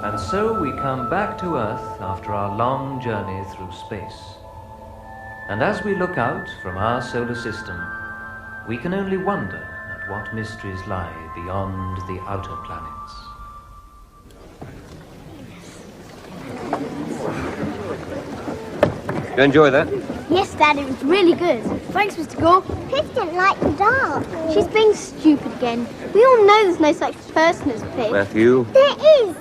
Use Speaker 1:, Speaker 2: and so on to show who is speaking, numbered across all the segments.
Speaker 1: And so we come back to Earth after our long journey through space. And as we look out from our solar system, we can only wonder at what mysteries lie beyond the outer planets.
Speaker 2: You enjoy that?
Speaker 3: Yes, Dad, it was really good. Thanks, Mr. Gore. Pip didn't like the dark. She's being stupid again. We all know there's no such person as Pip.
Speaker 2: Matthew.
Speaker 3: There is.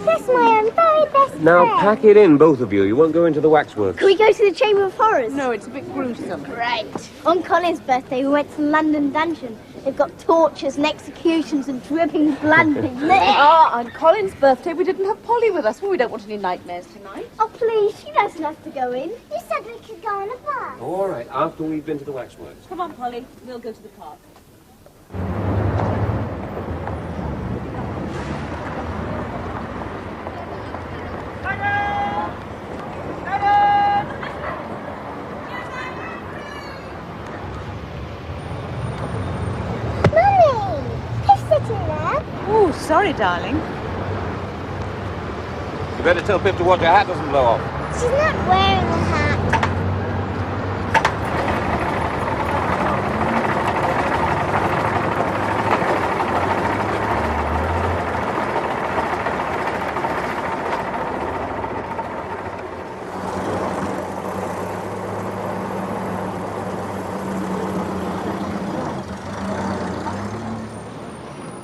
Speaker 3: That's my own very best
Speaker 2: Now
Speaker 3: friend.
Speaker 2: pack it in, both of you. You won't go into the waxworks.
Speaker 3: Can we go to the Chamber of Horrors?
Speaker 4: No, it's a bit gruesome.
Speaker 3: Great. On Colin's birthday, we went to the London Dungeon. They've got tortures and executions and dripping blood.
Speaker 4: On Colin's birthday, we didn't have Polly with us. Well, we don't want any nightmares tonight.
Speaker 3: Oh, please, she doesn't have to go in. You said we could go on a bus.
Speaker 2: All right, after we've been to the waxworks.
Speaker 4: Come on, Polly. We'll go to the park. Oh, sorry, darling.
Speaker 2: You better tell Pip to watch her hat doesn't blow off.
Speaker 3: She's not wearing a hat.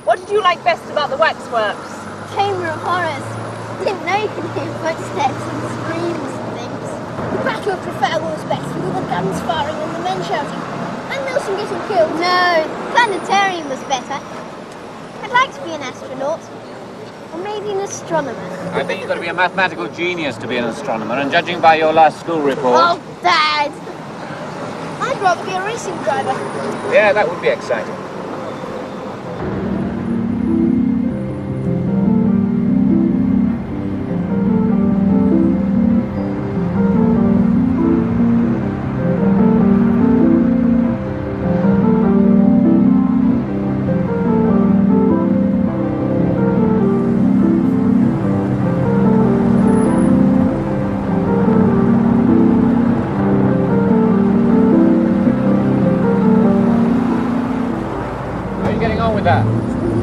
Speaker 4: What did you like best about the waxworks?
Speaker 3: Chamber of Horrors. Didn't know you could hear footsteps and screams and things. The Battle of Trafalgar was best with all the guns firing and the men shouting. And Nelson getting killed. No, planetarium was better. I'd like to be an astronaut. Or maybe an astronomer.
Speaker 2: I think you've got to be a mathematical genius to be an astronomer, and judging by your last school report...
Speaker 3: Oh, Dad! I'd rather be a racing driver.
Speaker 2: Yeah, that would be exciting.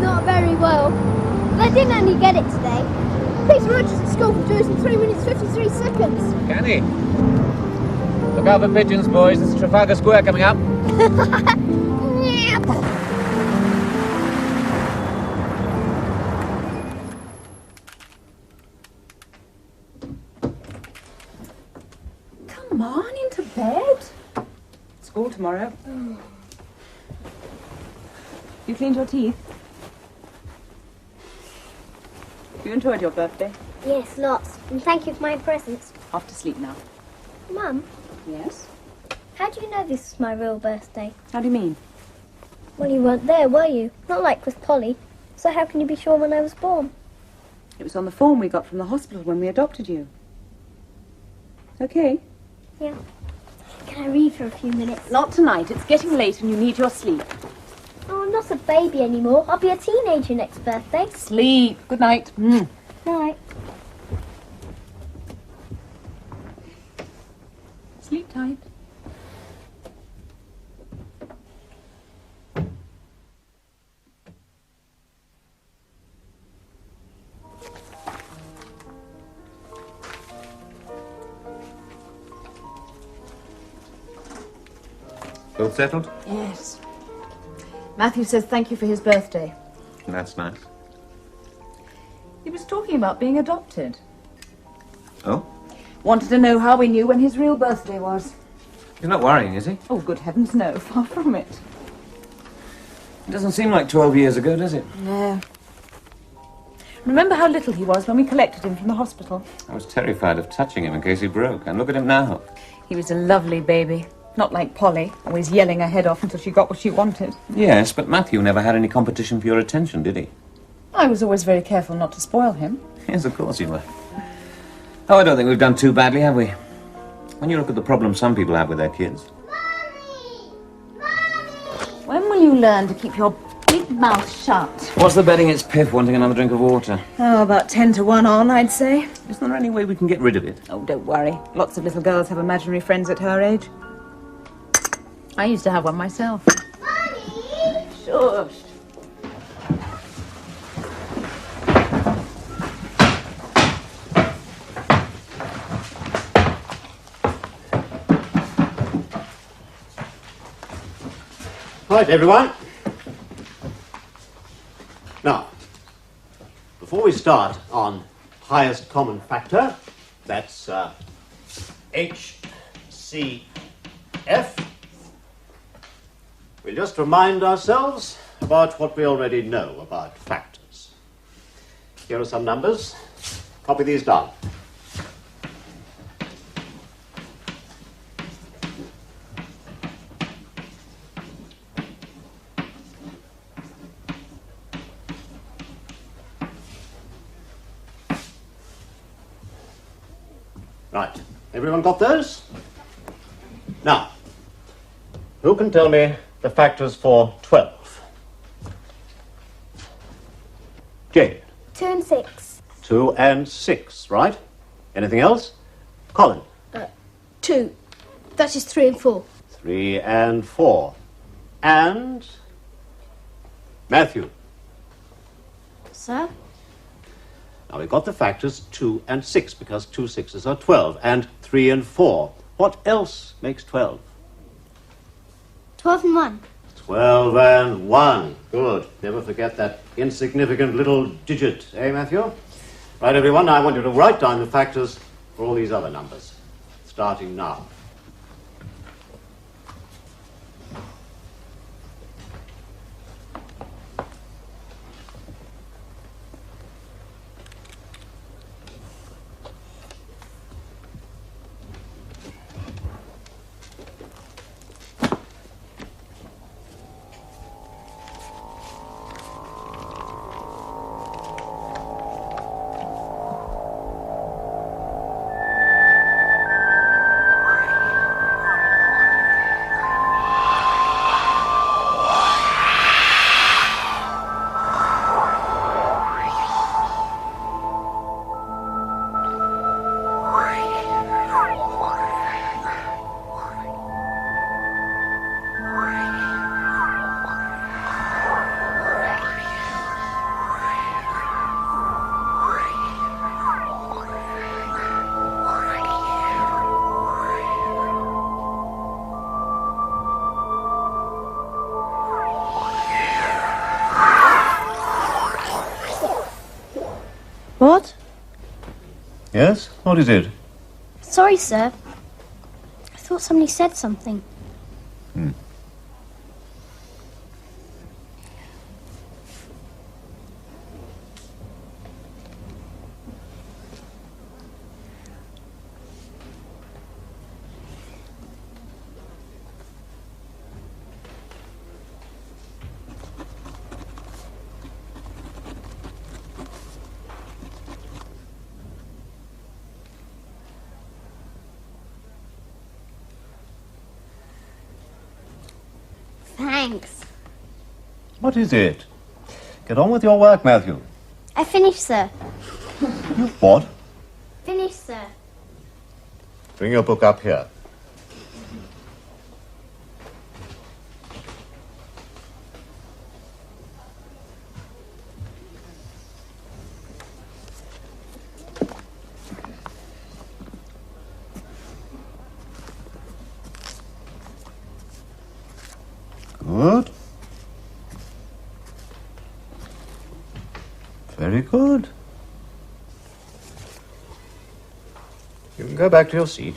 Speaker 3: Not very well. But I didn't only get it today. Peter Rogers at school can do it in 3 minutes 53 seconds.
Speaker 2: Can he? Look out for pigeons, boys. There's Trafalgar Square coming up.
Speaker 4: Come on, into bed. School tomorrow. You cleaned your teeth? You enjoyed your birthday?
Speaker 3: Yes, lots. And thank you for my presents.
Speaker 4: Off to sleep now.
Speaker 3: Mum,
Speaker 4: Yes?
Speaker 3: how do you know this is my real birthday?
Speaker 4: How do you mean?
Speaker 3: Well, you weren't there, were you? Not like with Polly. So how can you be sure when I was born?
Speaker 4: It was on the form we got from the hospital when we adopted you. Okay.
Speaker 3: Yeah. Can I read for a few minutes?
Speaker 4: Not tonight. It's getting late and you need your sleep.
Speaker 3: Oh, I'm not a baby anymore. I'll be a teenager next birthday.
Speaker 4: Sleep. Good night.
Speaker 3: Night.
Speaker 4: Sleep tight.
Speaker 2: Both settled?
Speaker 4: Yes. Matthew says thank you for his birthday.
Speaker 2: That's nice.
Speaker 4: He was talking about being adopted.
Speaker 2: Oh?
Speaker 4: Wanted to know how we knew when his real birthday was.
Speaker 2: He's not worrying, is he?
Speaker 4: Oh, good heavens, no. Far from it.
Speaker 2: It doesn't seem like 12 years ago, does it?
Speaker 4: No. Remember how little he was when we collected him from the hospital?
Speaker 2: I was terrified of touching him in case he broke. And look at him now.
Speaker 4: He was a lovely baby. Not like Polly, always yelling her head off until she got what she wanted.
Speaker 2: Yes, but Matthew never had any competition for your attention, did he?
Speaker 4: I was always very careful not to spoil him.
Speaker 2: Yes, of course you were. Oh, I don't think we've done too badly, have we? When you look at the problems some people have with their kids.
Speaker 3: Mommy! Mommy!
Speaker 4: When will you learn to keep your big mouth shut.
Speaker 2: What's the betting it's Piff wanting another drink of water?
Speaker 4: Oh, about 10 to 1 on, I'd say.
Speaker 2: Isn't there any way we can get rid of it?
Speaker 4: Oh, don't worry. Lots of little girls have imaginary friends at her age. I used to have one myself.
Speaker 3: Mommy!
Speaker 4: Sure.
Speaker 5: Right, everyone. Now, before we start on highest common factor, that's HCF, we'll just remind ourselves about what we already know about factors. Here are some numbers. Copy these down. Right, everyone got those? Now, who can tell me the factors for 12? Jane.
Speaker 3: 2 and 6.
Speaker 5: 2 and 6, right? Anything else? Colin.
Speaker 3: 2. That is 3 and 4.
Speaker 5: 3 and 4. And Matthew.
Speaker 3: Sir?
Speaker 5: Now we've got the factors 2 and 6 because 2 6s are 12, and 3 and 4. What else makes 12?
Speaker 3: 12 and 1.
Speaker 5: 12 and 1. Good. Never forget that insignificant little digit, eh, Matthew? Right, everyone, now I want you to write down the factors for all these other numbers, starting now.
Speaker 3: What?
Speaker 5: Yes? What is it?
Speaker 3: Sorry, sir. I thought somebody said something. Thanks.
Speaker 5: What is it? Get on with your work, Matthew.
Speaker 3: I finished, sir.
Speaker 5: You what?
Speaker 3: Finished, sir.
Speaker 5: Bring your book up here. Good. Very good. You can go back to your seat.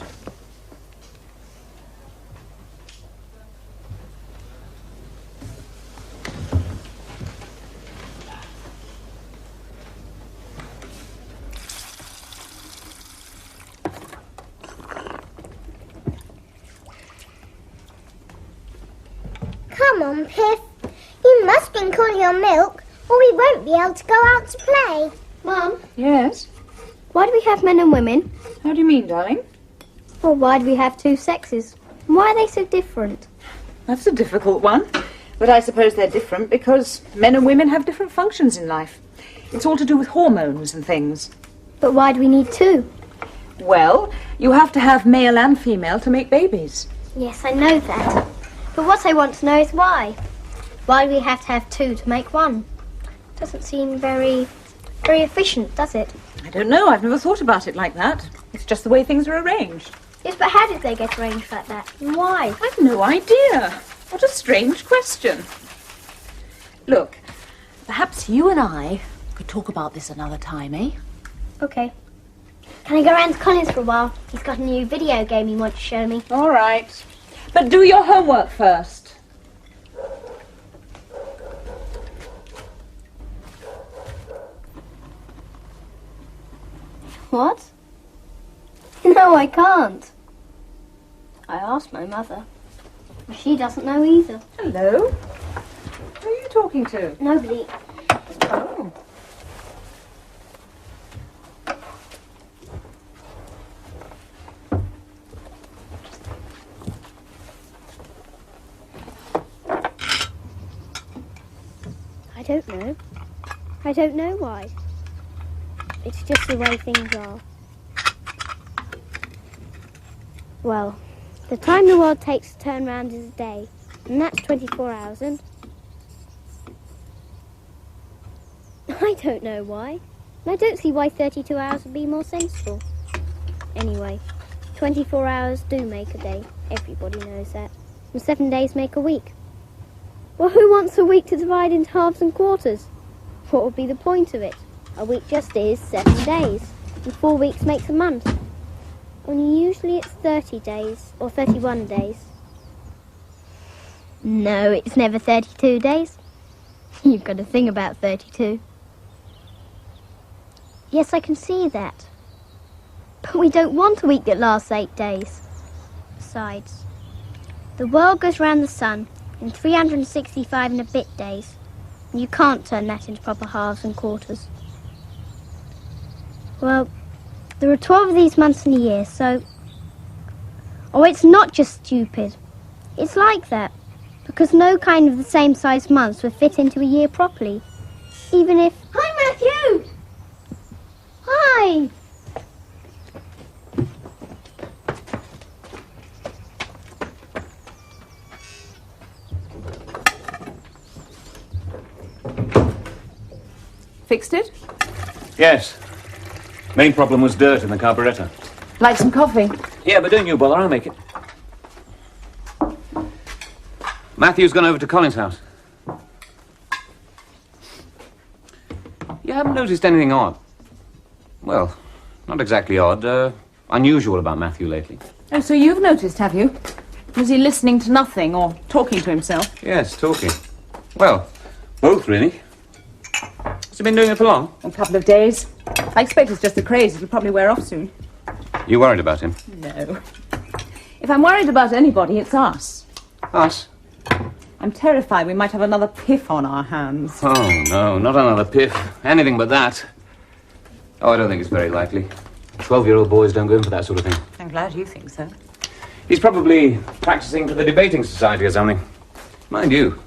Speaker 3: Come on, Piff. You must drink all your milk, or we won't be able to go out to play. Mum,
Speaker 4: Yes?
Speaker 3: why do we have men and women?
Speaker 4: How do you mean, darling?
Speaker 3: Or why do we have two sexes? Why are they so different?
Speaker 4: That's a difficult one. But I suppose they're different because men and women have different functions in life. It's all to do with hormones and things.
Speaker 3: But why do we need two?
Speaker 4: Well, you have to have male and female to make babies.
Speaker 3: Yes, I know that. But what I want to know is why. Why do we have to have two to make one? Doesn't seem very efficient, does it?
Speaker 4: I don't know. I've never thought about it like that. It's just the way things are arranged.
Speaker 3: Yes, but how did they get arranged like that? And why?
Speaker 4: I've no idea. What a strange question. Look, perhaps you and I could talk about this another time, eh?
Speaker 3: Okay. Can I go round to Colin's for a while? He's got a new video game he wants to show me.
Speaker 4: All right. But do your homework first.
Speaker 3: What? No, I can't. I asked my mother. She doesn't know either.
Speaker 4: Hello? Who are you talking to?
Speaker 3: Nobody.
Speaker 4: Oh.
Speaker 3: I don't know. I don't know why. It's just the way things are. Well, the time the world takes to turn round is a day, and that's 24 hours, and I don't know why. And I don't see why 32 hours would be more sensible. Anyway, 24 hours do make a day. Everybody knows that. And 7 days make a week. Well, who wants a week to divide into halves and quarters? What would be the point of it? A week just is 7 days, and 4 weeks makes a month. Only usually it's 30 days, or 31 days. No, it's never 32 days. You've got to think about 32. Yes, I can see that. But we don't want a week that lasts 8 days. Besides, the world goes round the sun in 365 and a bit days. And you can't turn that into proper halves and quarters. Well, there are 12 of these months in a year, so... Oh, it's not just stupid. It's like that, because no kind of the same size months would fit into a year properly. Even if... Hi, Matthew! Hi!
Speaker 4: Fixed it?
Speaker 2: Yes. Main problem was dirt in the carburettor.
Speaker 4: Like some coffee?
Speaker 2: Yeah, but don't you bother, I'll make it. Matthew's gone over to Colin's house. You haven't noticed anything odd? Well, not exactly odd, unusual about Matthew lately.
Speaker 4: Oh, so you've noticed, have you? Was he listening to nothing or talking to himself?
Speaker 2: Yes, talking. Well, both, really. Has he been doing it for long?
Speaker 4: A couple of days. I expect it's just a craze. It'll probably wear off soon.
Speaker 2: You worried about him?
Speaker 4: No. If I'm worried about anybody, it's us.
Speaker 2: Us?
Speaker 4: I'm terrified we might have another piff on our hands.
Speaker 2: Oh, no, not another piff. Anything but that. Oh, I don't think it's very likely. 12-year-old boys don't go in for that sort of thing.
Speaker 4: I'm glad you think so.
Speaker 2: He's probably practicing for the debating society or something. Mind you,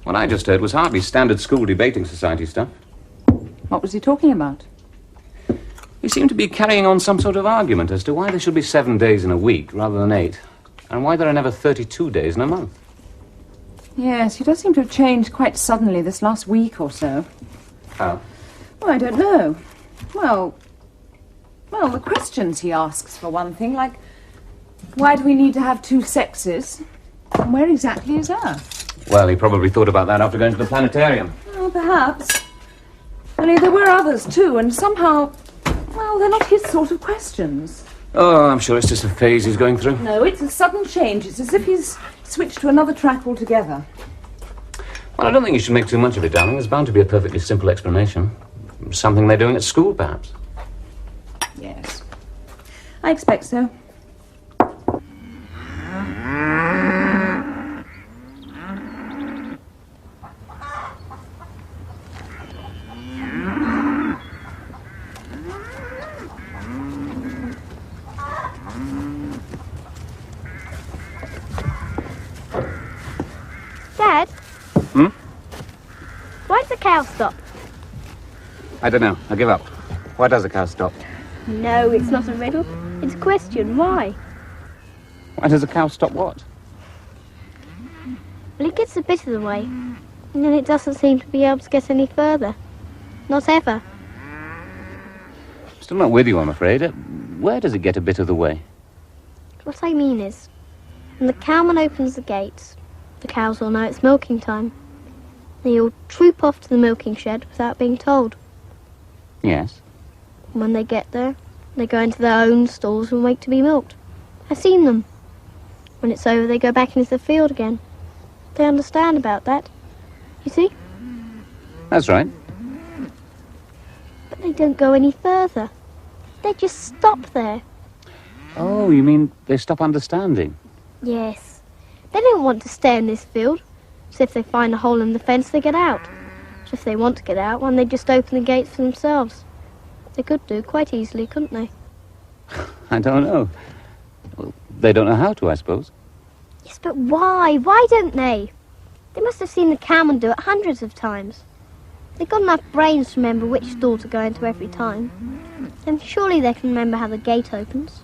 Speaker 2: what I just heard was hardly standard school debating society stuff.
Speaker 4: What was he talking about?
Speaker 2: He seemed to be carrying on some sort of argument as to why there should be 7 days in a week rather than 8, and why there are never 32 days in a month.
Speaker 4: Yes, he does seem to have changed quite suddenly this last week or so.
Speaker 2: How?
Speaker 4: Well, I don't know. Well, the questions he asks, for one thing, like, why do we need to have two sexes? And where exactly is Earth?
Speaker 2: Well, he probably thought about that after going to the planetarium.
Speaker 4: Well, perhaps. Only there were others, too, and somehow, well, they're not his sort of questions.
Speaker 2: Oh, I'm sure it's just a phase he's going through.
Speaker 4: No, it's a sudden change. It's as if he's switched to another track altogether.
Speaker 2: Well, I don't think you should make too much of it, darling. There's bound to be a perfectly simple explanation. Something they're doing at school, perhaps.
Speaker 4: Yes. I expect so.
Speaker 3: Dad, cow stop?
Speaker 2: I don't know. I give up. Why does a cow stop?
Speaker 3: No, it's not a riddle. It's a question. Why?
Speaker 2: Why does a cow stop what?
Speaker 3: Well, it gets a bit of the way, and then it doesn't seem to be able to get any further. Not ever.
Speaker 2: Still not with you, I'm afraid. Where does it get a bit of the way?
Speaker 3: What I mean is, when the cowman opens the gates, the cows all know it's milking time. They all troop off to the milking shed without being told.
Speaker 2: Yes.
Speaker 3: And when they get there, they go into their own stalls and wait to be milked. I've seen them. When it's over, they go back into the field again. They understand about that. You see?
Speaker 2: That's right.
Speaker 3: But they don't go any further. They just stop there.
Speaker 2: Oh, you mean they stop understanding?
Speaker 3: Yes. They don't want to stay in this field. So if they find a hole in the fence, they get out. So if they want to get out, they just open the gates for themselves. They could do quite easily, couldn't they?
Speaker 2: I don't know. Well, they don't know how to, I suppose.
Speaker 3: Yes, but why? Why don't they? They must have seen the cowman do it hundreds of times. They've got enough brains to remember which stall to go into every time. And surely they can remember how the gate opens.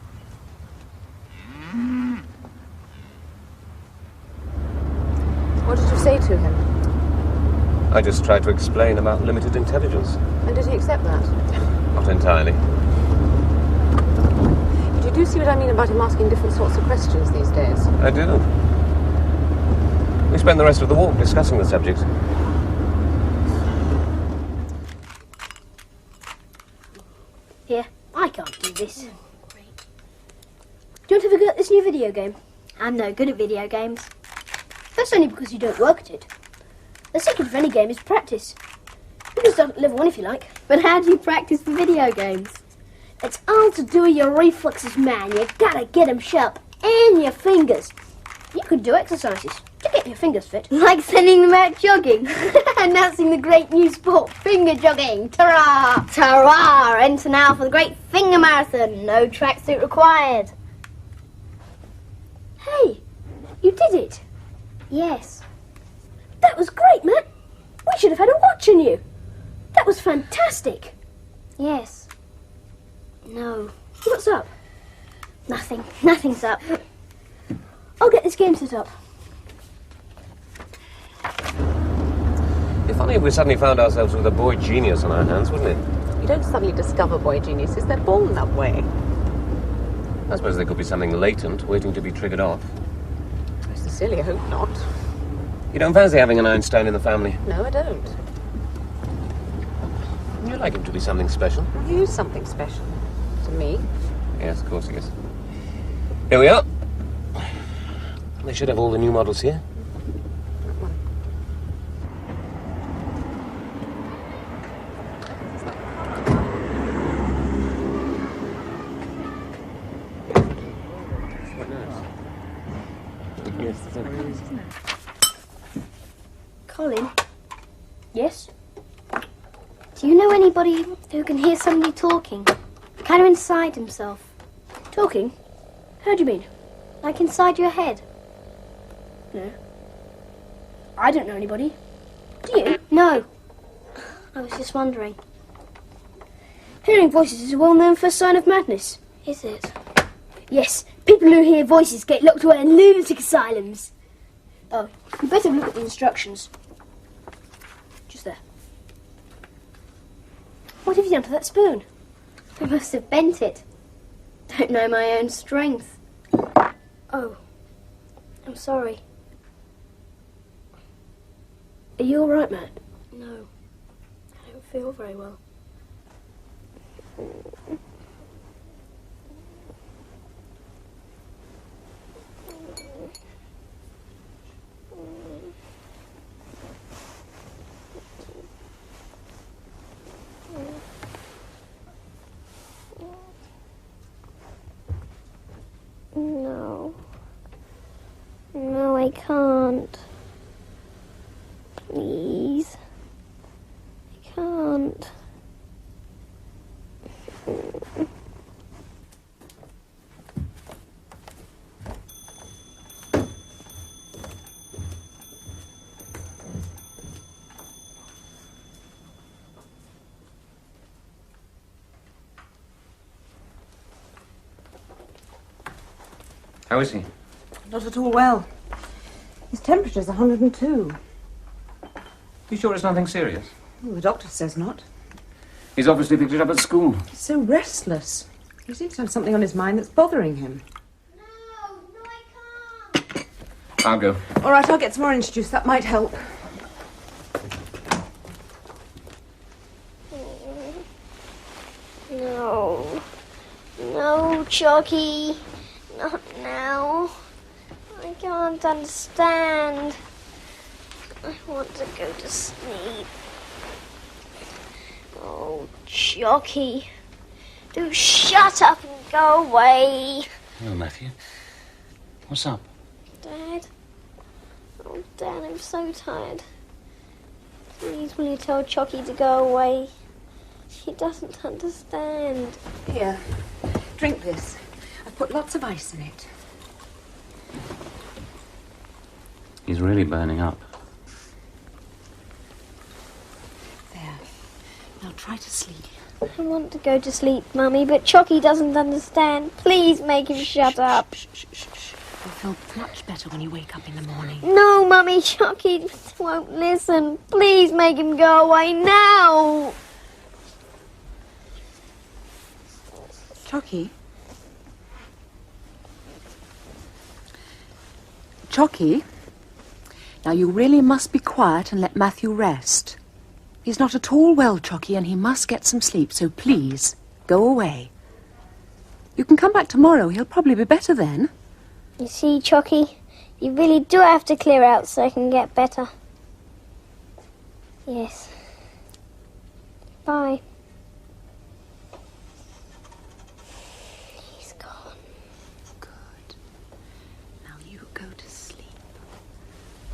Speaker 4: What did you say to him?
Speaker 6: I just tried to explain about limited intelligence.
Speaker 4: And did he accept that?
Speaker 6: Not entirely.
Speaker 4: But you do see what I mean about him asking different sorts of questions these days.
Speaker 6: I do. We spent the rest of the walk discussing the subject.
Speaker 7: Here, I can't do this. Do you want to have a go at this new video game? I'm no good at video games. That's only because you don't work at it. The secret of any game is practice. You can start at level 1 if you like. But how do you practice for video games? It's all to do with your reflexes, man. You gotta get them sharp. And your fingers. You could do exercises to get your fingers fit.
Speaker 3: Like sending them out jogging. Announcing the great new sport, finger jogging. Ta-ra! Ta-ra! Enter now for the great finger marathon. No tracksuit required.
Speaker 7: Hey, you did it.
Speaker 3: Yes.
Speaker 7: That was great, man. We should have had a watch on you. That was fantastic.
Speaker 3: Yes. No.
Speaker 7: What's up?
Speaker 3: Nothing. Nothing's up.
Speaker 7: I'll get this game set up.
Speaker 6: It'd be funny if we suddenly found ourselves with a boy genius on our hands, wouldn't it?
Speaker 4: You don't suddenly discover boy geniuses. They're born that way.
Speaker 6: I suppose there could be something latent waiting to be triggered off.
Speaker 4: I sincerely hope not.
Speaker 6: You don't fancy having an Einstein in the family?
Speaker 4: No, I don't.
Speaker 6: You'd like him to be something special?
Speaker 4: He is something special. To me.
Speaker 6: Yes, of course he is. Here we are. They should have all the new models here.
Speaker 7: Colin? Yes?
Speaker 3: Do you know anybody who can hear somebody talking? Kind of inside himself.
Speaker 7: Talking? How do you mean?
Speaker 3: Like inside your head.
Speaker 7: No. I don't know anybody. Do you?
Speaker 3: No. I was just wondering.
Speaker 7: Hearing voices is a well-known first sign of madness.
Speaker 3: Is it?
Speaker 7: Yes, people who hear voices get locked away in lunatic asylums. Oh, you better look at the instructions. Just there. What have you done to that spoon?
Speaker 3: I must have bent it. Don't know my own strength.
Speaker 7: Oh,
Speaker 3: I'm sorry.
Speaker 7: are you all right, Matt?
Speaker 3: No. I don't feel very well. No. No, I can't. Please. I can't.
Speaker 2: How is he?
Speaker 4: Not at all well. His temperature's 102.
Speaker 2: You sure it's nothing serious?
Speaker 4: Well, the doctor says not.
Speaker 2: He's obviously picked it up at school.
Speaker 4: He's so restless. He seems to have something on his mind that's bothering him.
Speaker 3: No, I can't.
Speaker 2: I'll go.
Speaker 4: All right, I'll get some orange juice. That might help.
Speaker 3: No. No, Chucky. Not now. I can't understand. I want to go to sleep. Oh, Chucky. Do shut up and go away.
Speaker 6: Oh, Matthew. What's up?
Speaker 3: Dad? Oh, Dad, I'm so tired. Please, will you tell Chucky to go away? He doesn't understand.
Speaker 4: Here, drink this. I've put lots of ice in it.
Speaker 2: He's really burning up.
Speaker 4: There. Now try to sleep.
Speaker 3: I want to go to sleep, Mummy, but Chucky doesn't understand. Please make him shut up.
Speaker 4: Shh, shh, shh, shh. You'll feel much better when you wake up in the morning.
Speaker 3: No, Mummy, Chucky won't listen. Please make him go away now.
Speaker 4: Chucky? Chucky? Now you really must be quiet and let Matthew rest. He's not at all well, Chucky, and he must get some sleep, so please, go away. You can come back tomorrow. He'll probably be better then.
Speaker 3: You see, Chucky, you really do have to clear out so I can get better. Yes. Bye. He's gone.
Speaker 4: Good. Now you go to sleep.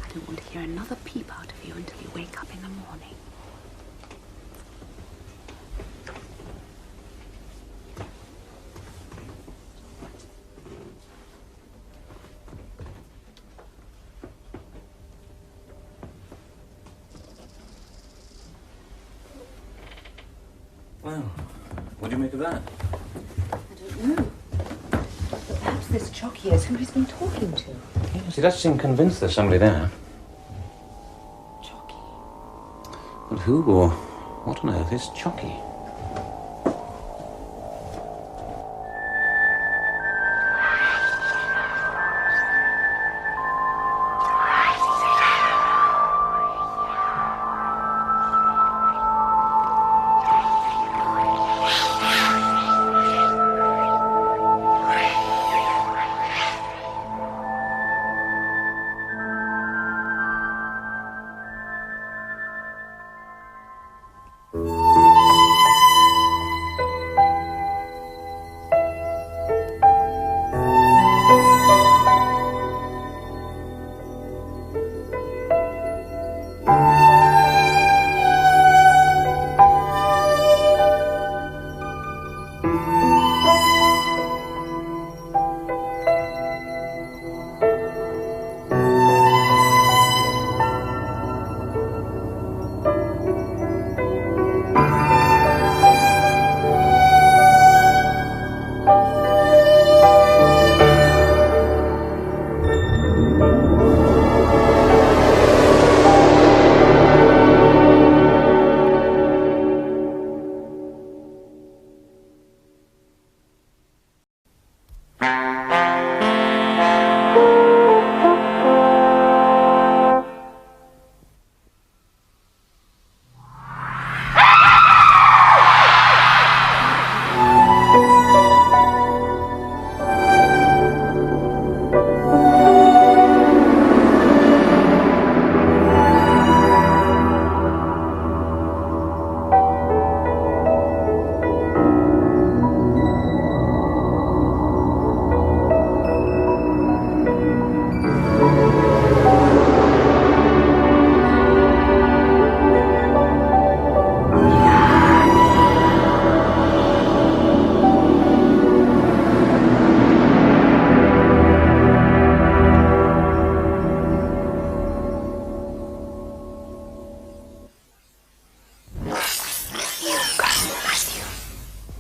Speaker 4: I don't want to hear another peep out of you until you wake up in the morning.
Speaker 2: Well, what do you make of that?
Speaker 4: I don't know. Perhaps this Chucky is who he's been talking to.
Speaker 2: Yes, he does seem convinced there's somebody there.
Speaker 4: Chucky.
Speaker 2: But who or what on earth is Chucky?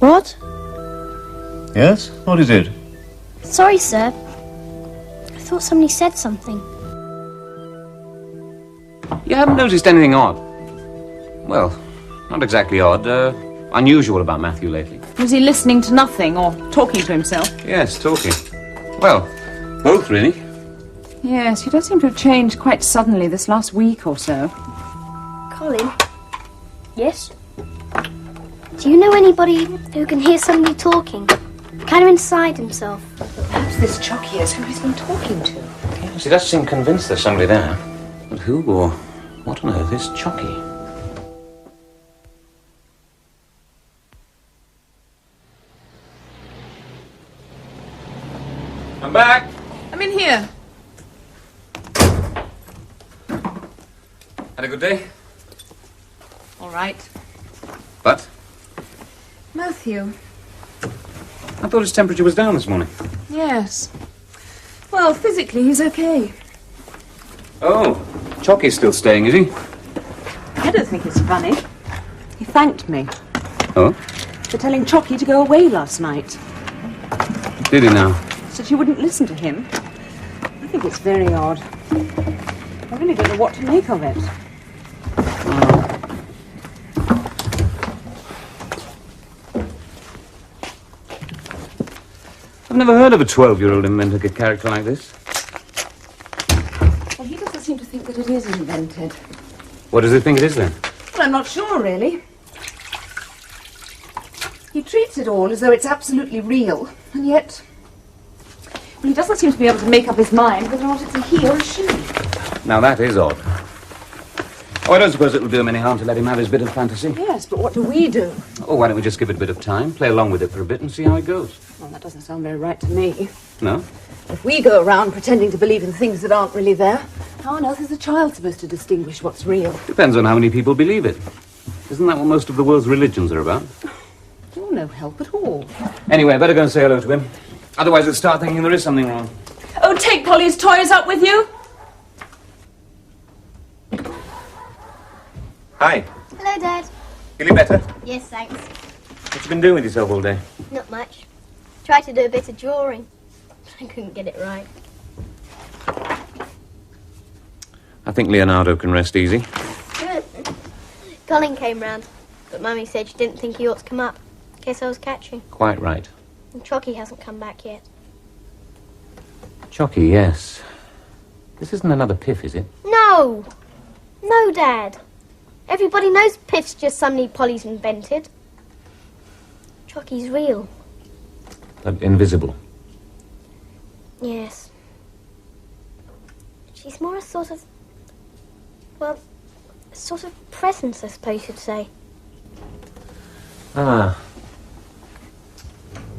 Speaker 3: What?
Speaker 5: Yes? What is it?
Speaker 3: Sorry, sir.
Speaker 7: thought somebody said something.
Speaker 2: You haven't noticed anything odd? Well, not exactly odd, unusual about Matthew lately.
Speaker 4: Was he listening to nothing or talking to himself?
Speaker 2: Yes, talking. Well, both really.
Speaker 4: Yes, he does seem to have changed quite suddenly this last week or so.
Speaker 7: Colin? Yes? Do you know anybody who can hear somebody talking? Kind of inside himself.
Speaker 4: Perhaps this Chucky is who he's been talking to.
Speaker 2: Yes, he does seem convinced there's somebody there. But who or what on earth is Chucky? I'm back.
Speaker 4: I'm in here.
Speaker 2: Had a good day?
Speaker 4: All right.
Speaker 2: But?
Speaker 4: Matthew.
Speaker 2: I thought his temperature was down this morning.
Speaker 4: Yes. Well, physically, he's okay.
Speaker 2: Oh, Chucky's still staying, is he?
Speaker 4: I don't think it's funny. He thanked me
Speaker 2: Oh?
Speaker 4: for telling Chucky to go away last night.
Speaker 2: Did he now?
Speaker 4: Said she wouldn't listen to him. I think it's very odd. I really don't know what to make of it.
Speaker 2: I've never heard of a 12-year-old inventing a character like this.
Speaker 4: Well, he doesn't seem to think that it is invented.
Speaker 2: What does he think it is, then?
Speaker 4: Well, I'm not sure, really. He treats it all as though it's absolutely real, and yet... Well, he doesn't seem to be able to make up his mind whether or not it's a he or a she.
Speaker 2: Now, that is odd. Oh, I don't suppose it will do him any harm to let him have his bit of fantasy.
Speaker 4: Yes, but what do we do?
Speaker 2: Oh, why don't we just give it a bit of time, play along with it for a bit and see how it goes?
Speaker 4: Well, that doesn't sound very right to me.
Speaker 2: No?
Speaker 4: If we go around pretending to believe in things that aren't really there, how on earth is a child supposed to distinguish what's real?
Speaker 2: Depends on how many people believe it. Isn't that what most of the world's religions are about?
Speaker 4: You're no help at all.
Speaker 2: Anyway, I better go and say hello to him. Otherwise, he'll start thinking there is something wrong.
Speaker 4: Oh, take Polly's toys up with you.
Speaker 2: Hi.
Speaker 3: Hello, Dad.
Speaker 2: Feeling better?
Speaker 3: Yes, thanks.
Speaker 2: What you been doing with yourself all day?
Speaker 3: Not much. Tried to do a bit of drawing. I couldn't get it right.
Speaker 2: I think Leonardo can rest easy.
Speaker 3: Good. Colin came round, but Mummy said she didn't think he ought to come up, in case I was catching.
Speaker 2: Quite right.
Speaker 3: And Chucky hasn't come back yet.
Speaker 2: Chucky, yes. This isn't another piff, is it?
Speaker 3: No! No, Dad. Everybody knows Piff's just somebody Polly's invented. Chucky's real.
Speaker 2: But invisible.
Speaker 3: Yes. She's more a sort of... well, a sort of presence, I suppose you'd say.
Speaker 2: Ah.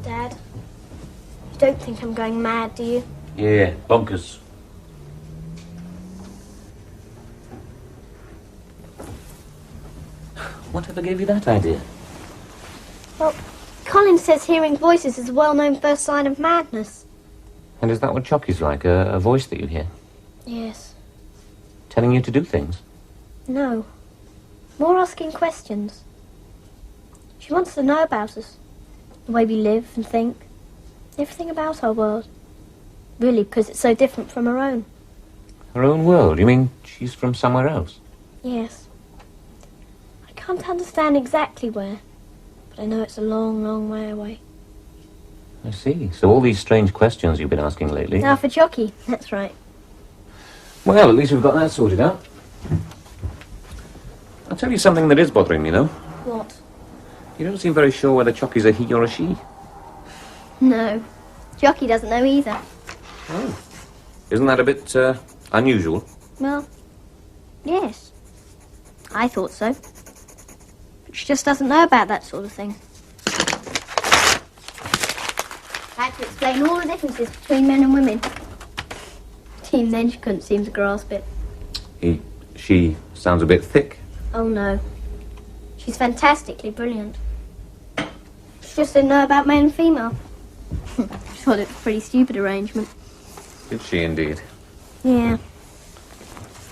Speaker 3: Dad, you don't think I'm going mad, do you?
Speaker 2: Yeah, bonkers. Whatever gave you that idea?
Speaker 3: Well, Colin says hearing voices is a well-known first sign of madness.
Speaker 2: And is that what Chucky's like? A voice that you hear?
Speaker 3: Yes.
Speaker 2: Telling you to do things?
Speaker 3: No. More asking questions. She wants to know about us. The way we live and think. Everything about our world. Really, because it's so different from her own.
Speaker 2: Her own world? You mean she's from somewhere else?
Speaker 3: Yes. I can't understand exactly where, but I know it's a long, long way away.
Speaker 2: I see. So all these strange questions you've been asking lately...
Speaker 3: Now for Chucky, that's right.
Speaker 2: Well, at least we've got that sorted out. I'll tell you something that is bothering me, though.
Speaker 3: What?
Speaker 2: You don't seem very sure whether Chucky's a he or a she.
Speaker 3: No. Chucky doesn't know either.
Speaker 2: Oh. Isn't that a bit, unusual?
Speaker 3: Well, yes. I thought so. But she just doesn't know about that sort of thing. I had to explain all the differences between men and women. Even then she couldn't seem to grasp it.
Speaker 2: She sounds a bit thick.
Speaker 3: Oh no. She's fantastically brilliant. She just didn't know about male and female. She thought it was a pretty stupid arrangement.
Speaker 2: Did she indeed?
Speaker 3: Yeah.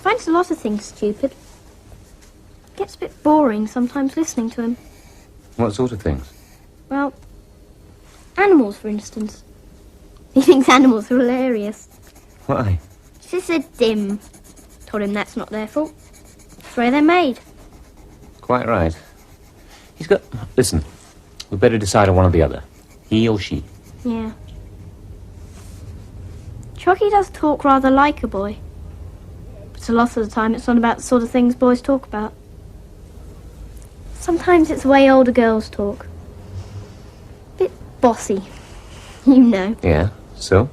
Speaker 3: Finds a lot of things stupid. Gets a bit boring sometimes listening to him.
Speaker 2: What sort of things?
Speaker 3: Well, animals, for instance. He thinks animals are hilarious.
Speaker 2: Why?
Speaker 7: Sis said dim. Told him that's not their fault. It's the way they're made.
Speaker 2: Quite right. He's got... Listen, we'd better decide on one or the other. He or she.
Speaker 7: Yeah. Chucky does talk rather like a boy. But a lot of the time it's not about the sort of things boys talk about. Sometimes it's the way older girls talk. Bit bossy. You know.
Speaker 2: Yeah, so?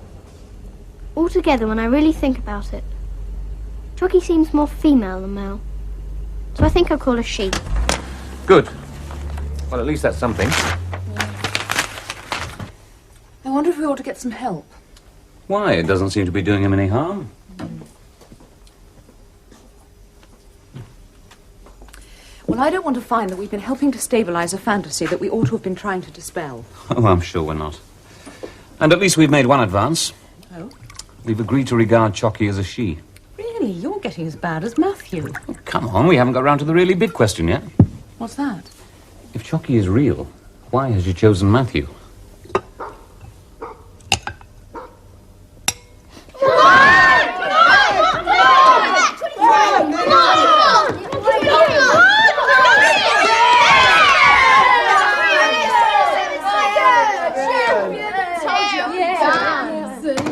Speaker 7: Altogether, when I really think about it, Chucky seems more female than male. So I think I'll call her she.
Speaker 2: Good. Well, at least that's something.
Speaker 4: I wonder if we ought to get some help.
Speaker 2: Why? It doesn't seem to be doing him any harm.
Speaker 4: Well, I don't want to find that we've been helping to stabilise a fantasy that we ought to have been trying to dispel.
Speaker 2: Oh, I'm sure we're not. And at least we've made one advance.
Speaker 4: Oh?
Speaker 2: We've agreed to regard Chucky as a she.
Speaker 4: Really? You're getting as bad as Matthew.
Speaker 2: Oh, come on, we haven't got round to the really big question yet.
Speaker 4: What's that?
Speaker 2: If Chucky is real, why has you chosen Matthew?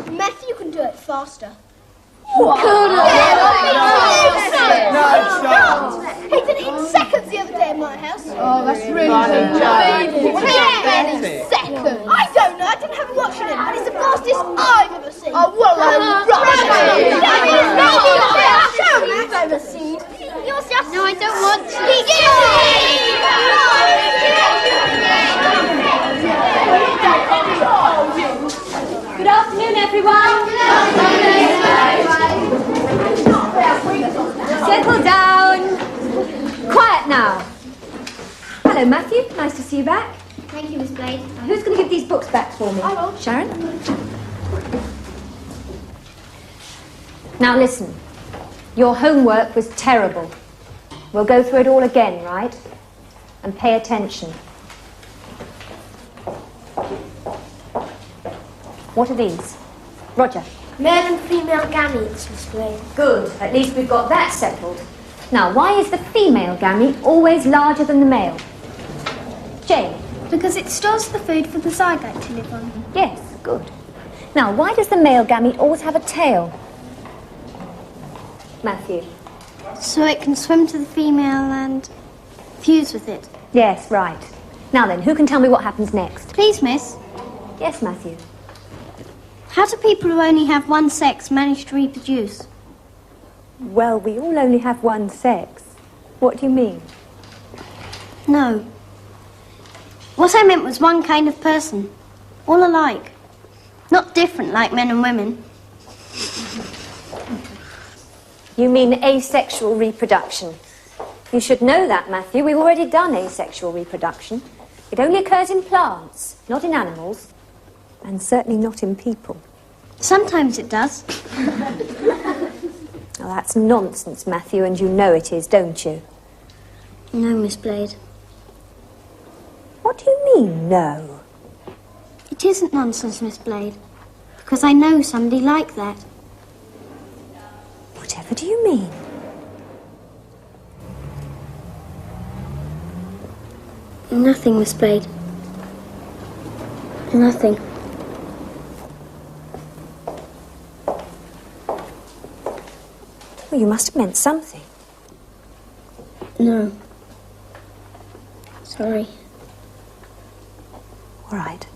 Speaker 3: Matthew can do it faster.
Speaker 7: What?
Speaker 3: He did it in seconds the other day at my house.
Speaker 8: Oh, that's really good.
Speaker 3: Seconds. I don't know. I didn't have a watch on him, but it's the fastest I've ever seen.
Speaker 8: Oh, what a
Speaker 3: Show me you've ever seen. You're just...
Speaker 7: No, I don't want to.
Speaker 9: Good afternoon, everyone. Settle down. Quiet now. Hello, Matthew. Nice to see you back.
Speaker 7: Thank you, Miss Blade.
Speaker 9: Who's going to give these books back for me?
Speaker 3: I will.
Speaker 9: Sharon? Now listen. Your homework was terrible. We'll go through it all again, right? And pay attention. What are these? Roger.
Speaker 7: Male and female gametes, Miss Blade.
Speaker 9: Good. At least we've got that settled. Now, why is the female gamete always larger than the male? Jane?
Speaker 7: Because it stores the food for the zygote to live on.
Speaker 9: Yes, good. Now, why does the male gamete always have a tail? Matthew?
Speaker 7: So it can swim to the female and fuse with it.
Speaker 9: Yes, right. Now then, who can tell me what happens next?
Speaker 7: Please, miss.
Speaker 9: Yes, Matthew.
Speaker 7: How do people who only have one sex manage to reproduce?
Speaker 9: Well, we all only have one sex. What do you mean?
Speaker 7: No. What I meant was one kind of person. All alike. Not different like men and women.
Speaker 9: You mean asexual reproduction. You should know that, Matthew. We've already done asexual reproduction. It only occurs in plants, not in animals. And certainly not in people.
Speaker 7: Sometimes it does.
Speaker 9: Oh, that's nonsense, Matthew, and you know it is, don't you?
Speaker 7: No, Miss Blade.
Speaker 9: What do you mean, no?
Speaker 7: It isn't nonsense, Miss Blade. Because I know somebody like that.
Speaker 9: Whatever do you mean?
Speaker 7: Nothing, Miss Blade. Nothing.
Speaker 9: Well, you must have meant something.
Speaker 7: No. Sorry.
Speaker 9: All right.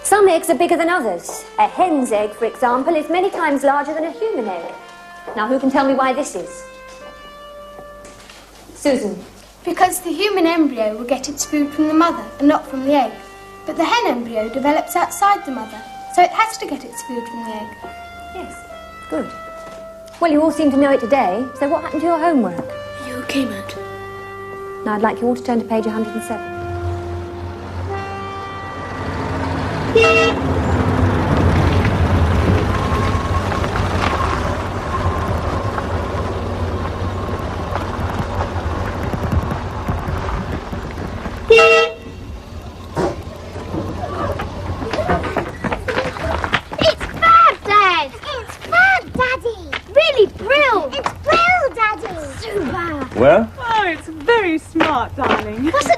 Speaker 9: Some eggs are bigger than others. A hen's egg, for example, is many times larger than a human egg. Now, who can tell me why this is? Susan.
Speaker 10: Because the human embryo will get its food from the mother and not from the egg. But the hen embryo develops outside the mother, so it has to get its food from the egg.
Speaker 9: Yes, good. Well, you all seem to know it today, so what happened to your homework?
Speaker 10: You okay, Matt?
Speaker 9: Now, I'd like you all to turn to page 107.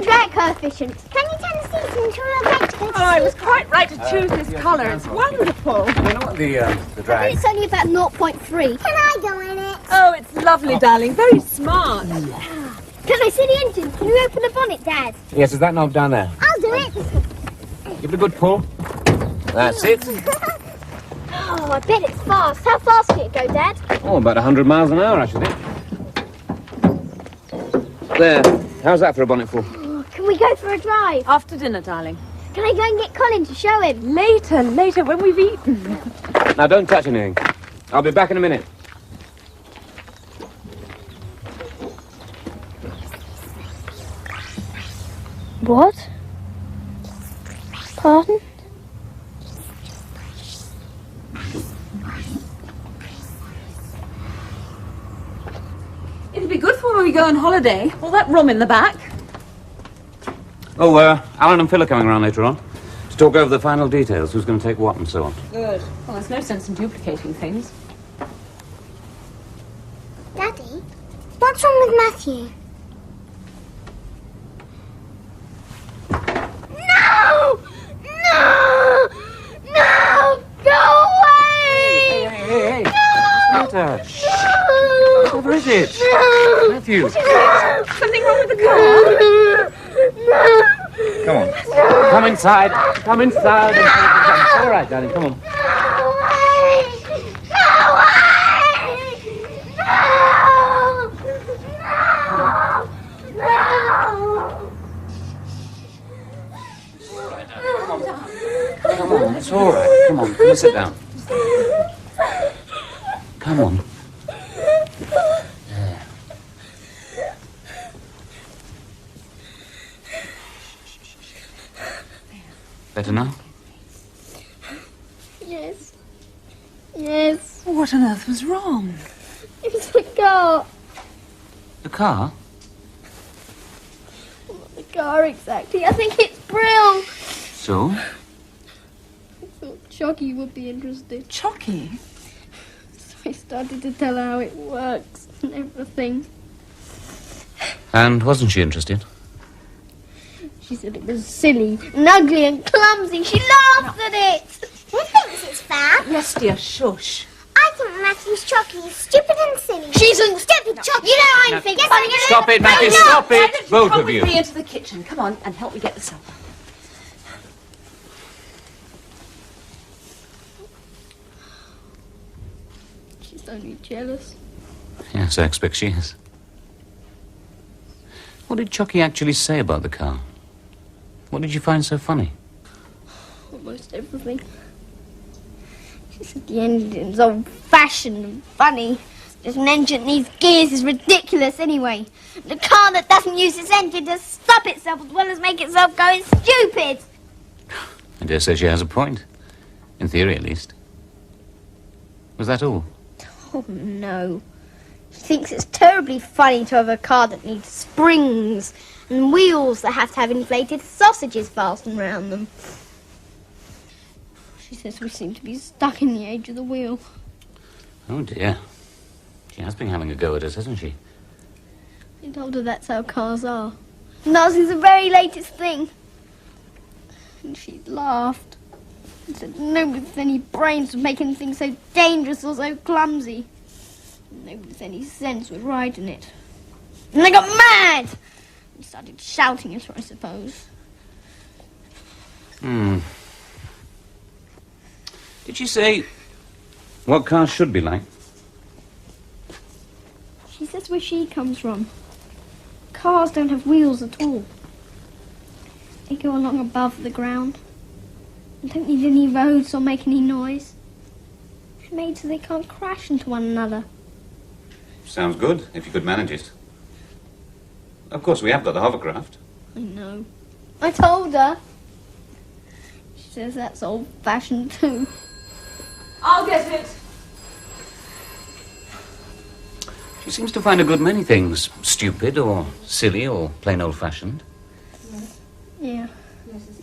Speaker 3: Andreatic coefficient. Can you turn the seats into a red?
Speaker 4: Oh, I was quite right to choose this colour. It's wonderful.
Speaker 6: You know what the
Speaker 3: I
Speaker 6: drag...
Speaker 3: think it's only about 0.3. Can I go in it?
Speaker 4: Oh, it's lovely, darling. Very smart.
Speaker 3: Can I see the engine? Can you open the bonnet, Dad?
Speaker 6: Yes, is that knob down there?
Speaker 3: I'll do it.
Speaker 6: Give it a good pull. That's it.
Speaker 3: Oh, I bet it's fast. How fast can it go, Dad?
Speaker 6: Oh, about 100 miles an hour, I should think. There. How's that for a bonnetful?
Speaker 3: Oh, can we go for a drive?
Speaker 4: After dinner, darling.
Speaker 3: Can I go and get Colin to show him?
Speaker 4: Later, when we've eaten.
Speaker 6: Now, don't touch anything. I'll be back in a minute.
Speaker 3: What? Pardon?
Speaker 4: It'll be good for when we go on holiday. All that room in the back.
Speaker 2: Oh, Alan and Phil are coming around later on to talk over the final details, who's going to take what and so on.
Speaker 4: Good. Well, there's no sense in duplicating things.
Speaker 3: Daddy, what's wrong with Matthew? No! No! No! Go away!
Speaker 2: Hey!
Speaker 3: No!
Speaker 2: What's the matter?
Speaker 3: No!
Speaker 2: Whatever is it?
Speaker 3: No!
Speaker 2: Matthew!
Speaker 4: Something wrong with the car?
Speaker 3: No!
Speaker 2: Come on. Come inside. Come inside. It's all right, darling. Come on.
Speaker 3: Go away! Go away! No! No! No!
Speaker 2: Come on. It's all right. Come on. Come and sit down. Come on. There. Better now?
Speaker 3: Yes. Yes.
Speaker 4: What on earth was wrong?
Speaker 3: It's the car.
Speaker 2: The car?
Speaker 3: Not the car exactly. I think it's Brill.
Speaker 2: So?
Speaker 3: I thought Chucky would be interested.
Speaker 4: Chucky?
Speaker 3: So I started to tell her how it works and everything.
Speaker 2: And wasn't she interested?
Speaker 3: She said it was silly and ugly and clumsy. She laughed at it. Who thinks it's fab?
Speaker 4: Yes, dear, shush.
Speaker 3: I think Matthew's Chucky is stupid and silly. She's a stupid Chucky. You know I'm thinking. Yes,
Speaker 2: Stop it, Matthew, stop it! Both
Speaker 4: Come
Speaker 2: of
Speaker 4: with
Speaker 2: you.
Speaker 4: me into the kitchen. Come on and help me get the supper.
Speaker 3: She's only jealous.
Speaker 2: Yes, I expect she is. What did Chucky actually say about the car? What did you find so funny?
Speaker 3: Almost everything. She said the engine's old-fashioned and funny. Just an engine that needs gears is ridiculous anyway. The car that doesn't use its engine to stop itself as well as make itself go is stupid.
Speaker 2: I dare say she has a point. In theory, at least. Was that all?
Speaker 3: Oh, no. She thinks it's terribly funny to have a car that needs springs and wheels that have to have inflated sausages fastened around them. She says we seem to be stuck in the age of the wheel.
Speaker 2: Oh, dear. She has been having a go at us, hasn't she?
Speaker 3: I told her that's how cars are. And ours is the very latest thing. And she laughed and said nobody with any brains would make anything so dangerous or so clumsy. Nobody with any sense would ride in it. And I got mad and started shouting at her, I suppose.
Speaker 2: Did she say what cars should be like?
Speaker 3: She says where she comes from, cars don't have wheels at all. They go along above the ground and don't need any roads or make any noise. They're made so they can't crash into one another.
Speaker 2: Sounds good, if you could manage it. Of course, we have got the hovercraft.
Speaker 3: I know. I told her. She says that's old-fashioned too.
Speaker 4: I'll get it.
Speaker 2: She seems to find a good many things stupid or silly or plain old-fashioned.
Speaker 3: Yeah.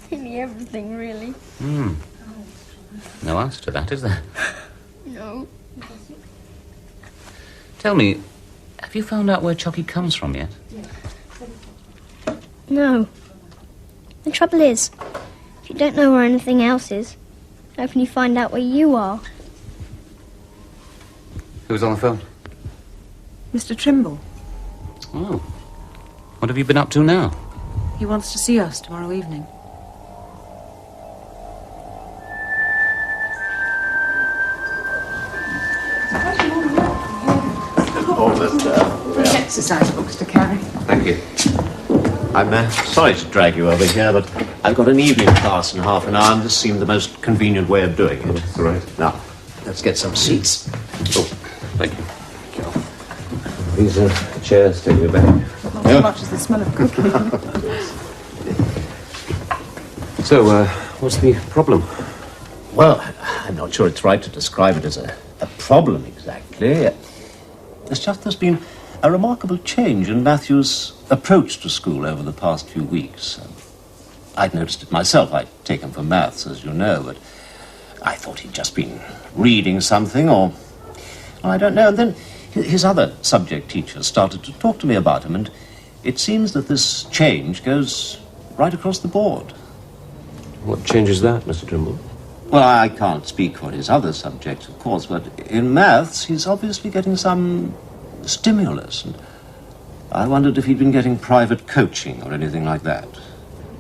Speaker 3: Silly everything, really.
Speaker 2: No answer to that, is there?
Speaker 3: No.
Speaker 2: Tell me, have you found out where Chucky comes from yet?
Speaker 3: No. The trouble is, if you don't know where anything else is, how can you find out where you are?
Speaker 2: Who's on the phone?
Speaker 4: Mr. Trimble.
Speaker 2: Oh. What have you been up to now?
Speaker 4: He wants to see us tomorrow evening. Exercise books to carry.
Speaker 2: Thank you.
Speaker 5: I'm sorry to drag you over here, but I've got an evening class in half an hour, and this seemed the most convenient way of doing it.
Speaker 2: That's all right.
Speaker 5: Now, let's get some seats.
Speaker 2: Oh, thank you. These chairs take me back.
Speaker 4: Not as much as the smell of cooking.
Speaker 2: So, what's the problem?
Speaker 5: Well, I'm not sure it's right to describe it as a problem exactly. It's just there's been a remarkable change in Matthew's approach to school over the past few weeks. I'd noticed it myself. I take him for maths, as you know, but I thought he'd just been reading something, or I don't know. And then his other subject teachers started to talk to me about him, and it seems that this change goes right across the board.
Speaker 6: What change is that, Mr. Trimble?
Speaker 5: Well, I can't speak for his other subjects, of course, but in maths, he's obviously getting some stimulus, and I wondered if he'd been getting private coaching or anything like that.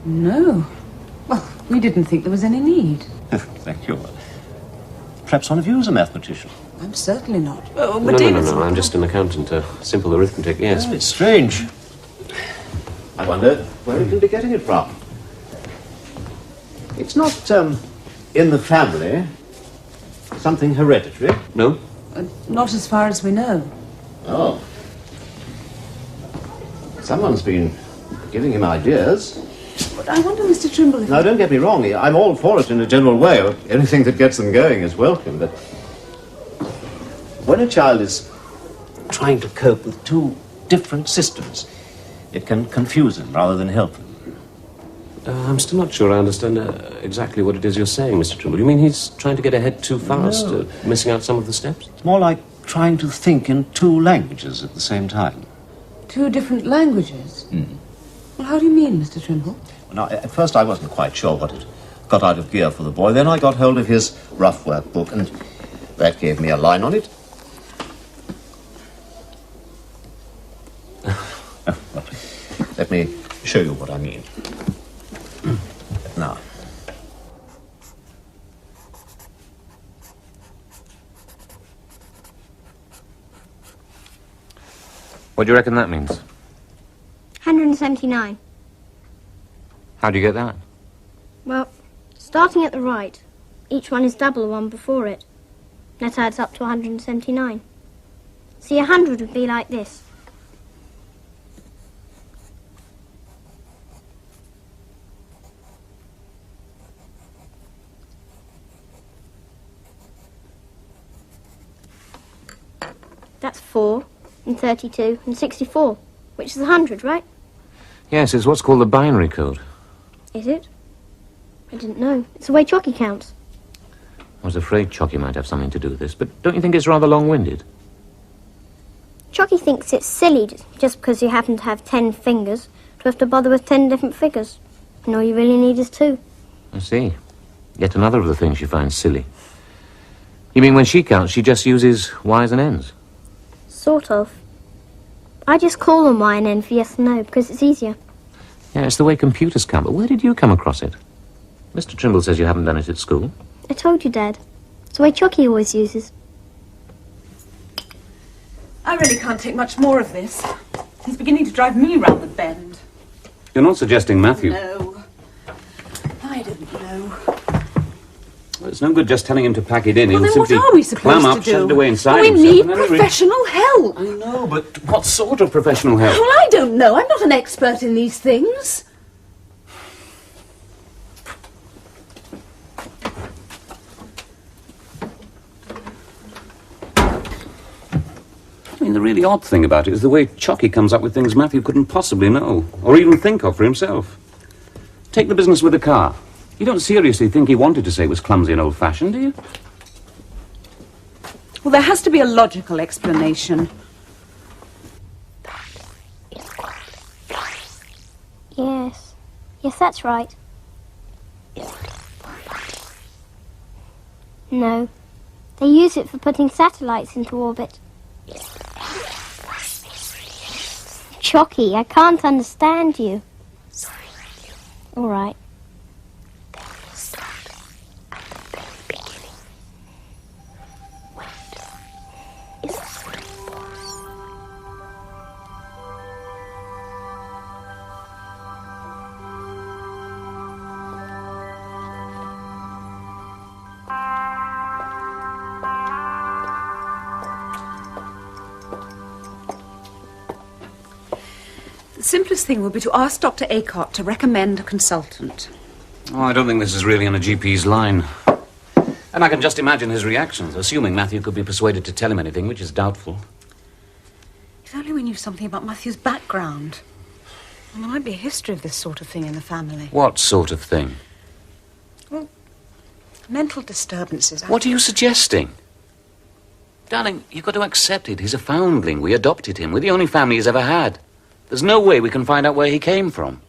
Speaker 4: No. Well, we didn't think there was any need.
Speaker 5: Thank you. Perhaps one of you is a mathematician.
Speaker 4: I'm certainly not. Oh,
Speaker 6: No, I'm just an accountant. Simple arithmetic, yes.
Speaker 5: Oh, it's strange. I wonder where he can be getting it from. It's not, in the family. Something hereditary.
Speaker 6: No?
Speaker 4: Not as far as we know.
Speaker 5: Oh. Someone's been giving him ideas.
Speaker 4: But I wonder, Mr. Trimble, if...
Speaker 5: Now, don't get me wrong. I'm all for it in a general way. Anything that gets them going is welcome, but when a child is trying to cope with two different systems, it can confuse him rather than help him.
Speaker 6: I'm still not sure I understand exactly what it is you're saying, Mr. Trimble. You mean he's trying to get ahead too fast,
Speaker 5: No.
Speaker 6: missing out some of the steps?
Speaker 5: It's more like trying to think in two languages at the same time.
Speaker 4: Two different languages? Well, how do you mean, Mr. Trimble?
Speaker 5: Now, at first I wasn't quite sure what had got out of gear for the boy. Then I got hold of his rough work book, and that gave me a line on it. Let me show you what I mean. Now.
Speaker 2: What do you reckon that means?
Speaker 3: 179.
Speaker 2: How do you get that?
Speaker 3: Well, starting at the right, each one is double the one before it. That adds up to 179. See, 100 would be like this. That's 4, and 32, and 64, which is 100, right?
Speaker 2: Yes, it's what's called the binary code.
Speaker 3: Is it? I didn't know. It's the way Chocky counts.
Speaker 2: I was afraid Chocky might have something to do with this, but don't you think it's rather long-winded?
Speaker 3: Chocky thinks it's silly just because you happen to have 10 fingers to have to bother with 10 different figures. And all you really need is 2.
Speaker 2: I see. Yet another of the things she finds silly. You mean when she counts, she just uses Y's and N's?
Speaker 3: Sort of. I just call them Y and N for yes and no because it's easier.
Speaker 2: Yeah, it's the way computers count, but where did you come across it? Mr. Trimble says you haven't done it at school.
Speaker 3: I told you, Dad. It's the way Chocky always uses.
Speaker 4: I really can't take much more of this. He's beginning to drive me round the bend.
Speaker 2: You're not suggesting Matthew.
Speaker 4: No. I don't know.
Speaker 2: Well, it's no good just telling him to pack it in.
Speaker 4: Well,
Speaker 2: He'll
Speaker 4: then what
Speaker 2: simply
Speaker 4: are we supposed
Speaker 2: clam
Speaker 4: to
Speaker 2: up,
Speaker 4: do?
Speaker 2: shut it away inside
Speaker 4: We
Speaker 2: himself,
Speaker 4: need
Speaker 2: and then he'll
Speaker 4: professional help.
Speaker 2: I know, but what sort of professional help?
Speaker 4: Well, I don't know. I'm not an expert in these things.
Speaker 2: I mean, the really odd thing about it is the way Chocky comes up with things Matthew couldn't possibly know, or even think of for himself. Take the business with the car. You don't seriously think he wanted to say it was clumsy and old-fashioned, do you?
Speaker 4: Well, there has to be a logical explanation.
Speaker 3: Yes. Yes, that's right. No. They use it for putting satellites into orbit. Chocky, I can't understand you. All right.
Speaker 4: The simplest thing would be to ask Dr. Acott to recommend a consultant.
Speaker 2: Oh, I don't think this is really on a GP's line. And I can just imagine his reactions, assuming Matthew could be persuaded to tell him anything, which is doubtful.
Speaker 4: If only we knew something about Matthew's background. And there might be a history of this sort of thing in the family.
Speaker 2: What sort of thing?
Speaker 4: Well, mental disturbances.
Speaker 2: What are you suggesting? Darling, you've got to accept it. He's a foundling. We adopted him. We're the only family he's ever had. There's no way we can find out where he came from.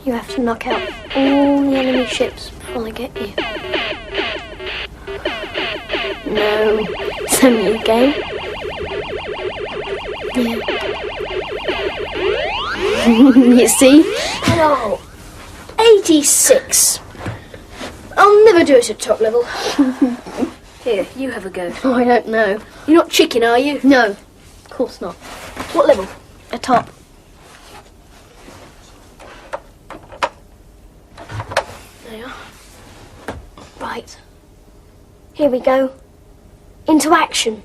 Speaker 7: You have to knock out all the enemy ships before they get you. No, it's only a game. Yeah. You see? No. 86. I'll never do it at top level. Here, you have a go. Oh, I don't know. You're not chicken, are you? No, of course not. What level? A top. There you are. Right. Here we go. Into action.